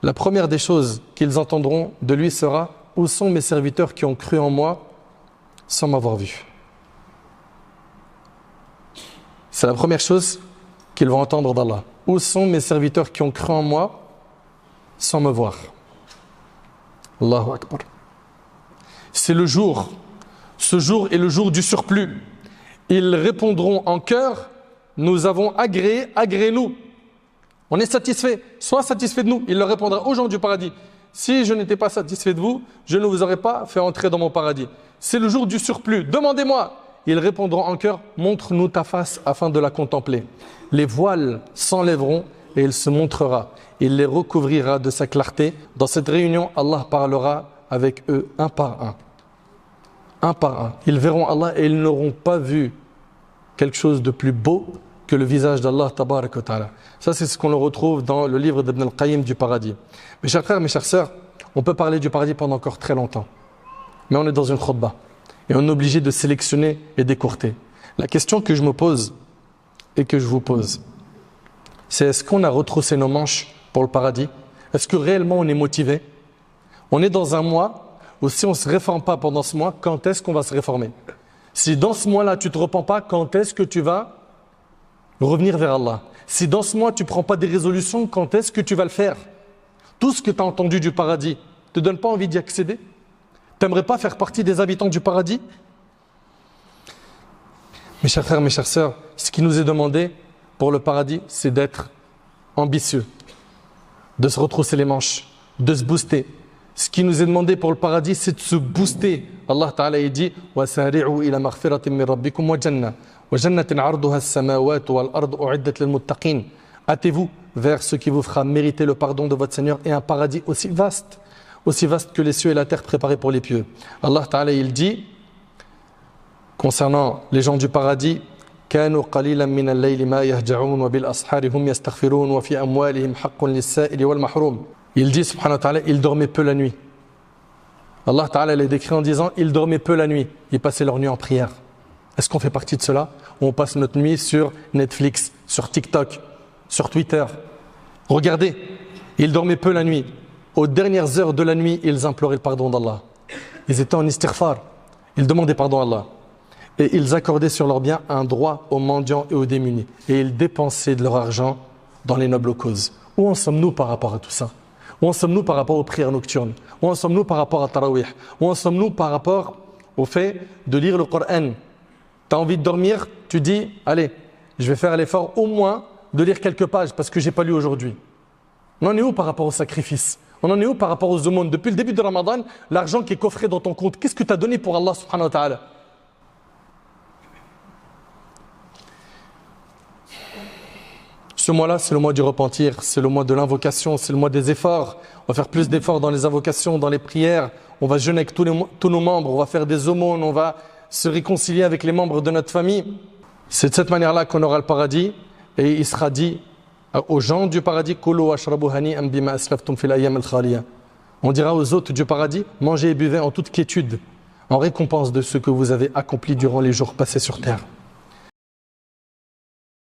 La première des choses qu'ils entendront de lui sera « Où sont mes serviteurs qui ont cru en moi sans m'avoir vu ?» C'est la première chose qu'ils vont entendre d'Allah. « Où sont mes serviteurs qui ont cru en moi sans me voir ?» Allahu Akbar. C'est le jour. Ce jour est le jour du surplus. Ils répondront en chœur « Nous avons agréé, agréez-nous » On est satisfait, sois satisfait de nous. Il leur répondra aux gens du paradis. Si je n'étais pas satisfait de vous, je ne vous aurais pas fait entrer dans mon paradis. C'est le jour du surplus. Demandez-moi. Ils répondront en chœur, montre-nous ta face afin de la contempler. Les voiles s'enlèveront et il se montrera. Il les recouvrira de sa clarté. Dans cette réunion, Allah parlera avec eux un par un. Un par un. Ils verront Allah et ils n'auront pas vu quelque chose de plus beau que le visage d'Allah tabarak wa ta'ala. Ça, c'est ce qu'on retrouve dans le livre d'Ibn al-Qayyim du paradis. Mes chers frères, mes chères sœurs, on peut parler du paradis pendant encore très longtemps. Mais on est dans une khutbah. Et on est obligé de sélectionner et d'écourter. La question que je me pose et que je vous pose, c'est est-ce qu'on a retroussé nos manches pour le paradis? Est-ce que réellement on est motivé? On est dans un mois où si on ne se réforme pas pendant ce mois, quand est-ce qu'on va se réformer? Si dans ce mois-là tu ne te repens pas, quand est-ce que tu vas revenir vers Allah? Si dans ce mois tu ne prends pas des résolutions, quand est-ce que tu vas le faire? Tout ce que tu as entendu du paradis ne te donne pas envie d'y accéder? Tu n'aimerais pas faire partie des habitants du paradis? Mes chers frères, mes chères sœurs, ce qui nous est demandé pour le paradis, c'est d'être ambitieux, de se retrousser les manches, de se booster. Ce qui nous est demandé pour le paradis, c'est de se booster. Allah Ta'ala il dit وَسَارِعُوا إِلَى مَغْفِرَةٍ مِّن رَبِّكُمْ وَجَنَّةٍ وَجَنَّةٍ عَرْضُهَا السَّمَاوَاتُ وَالْأَرْضُ أُعِدَّتْ لِلْمُتَّقِينَ. Hâtez-vous vers ce qui vous fera mériter le pardon de votre Seigneur et un paradis aussi vaste que les cieux et la terre préparés pour les pieux. Allah Ta'ala il dit concernant les gens du paradis كانوا قليلا من الليل ما يهجعون وبالأسحار هم يستغفرون وفي أموالهم حق للسائل والمحروم. Il dit subhanahu wa ta'ala, ils dormaient peu la nuit. Allah Ta'ala les décrit en disant, ils dormaient peu la nuit, ils passaient leur nuit en prière. Est-ce qu'on fait partie de cela? Ou on passe notre nuit sur Netflix, sur TikTok, sur Twitter? Regardez, ils dormaient peu la nuit. Aux dernières heures de la nuit, ils imploraient le pardon d'Allah. Ils étaient en istighfar, ils demandaient pardon à Allah. Et ils accordaient sur leurs biens un droit aux mendiants et aux démunis. Et ils dépensaient de leur argent dans les nobles causes. Où en sommes-nous par rapport à tout ça? Où en sommes-nous par rapport aux prières nocturnes? Où en sommes-nous par rapport à Tarawih? Où en sommes-nous par rapport au fait de lire le Coran? Tu as envie de dormir, tu dis, allez, je vais faire l'effort au moins de lire quelques pages parce que je n'ai pas lu aujourd'hui. On en est où par rapport au sacrifice? On en est où par rapport aux aumônes? Depuis le début de Ramadan, l'argent qui est coffré dans ton compte, qu'est-ce que tu as donné pour Allah subhanahu wa ta'ala? Ce mois-là, c'est le mois du repentir, c'est le mois de l'invocation, c'est le mois des efforts. On va faire plus d'efforts dans les invocations, dans les prières. On va jeûner avec tous nos membres, on va faire des aumônes, on va se réconcilier avec les membres de notre famille. C'est de cette manière-là qu'on aura le paradis. Et il sera dit aux gens du paradis, on dira aux hôtes du paradis, mangez et buvez en toute quiétude, en récompense de ce que vous avez accompli durant les jours passés sur terre.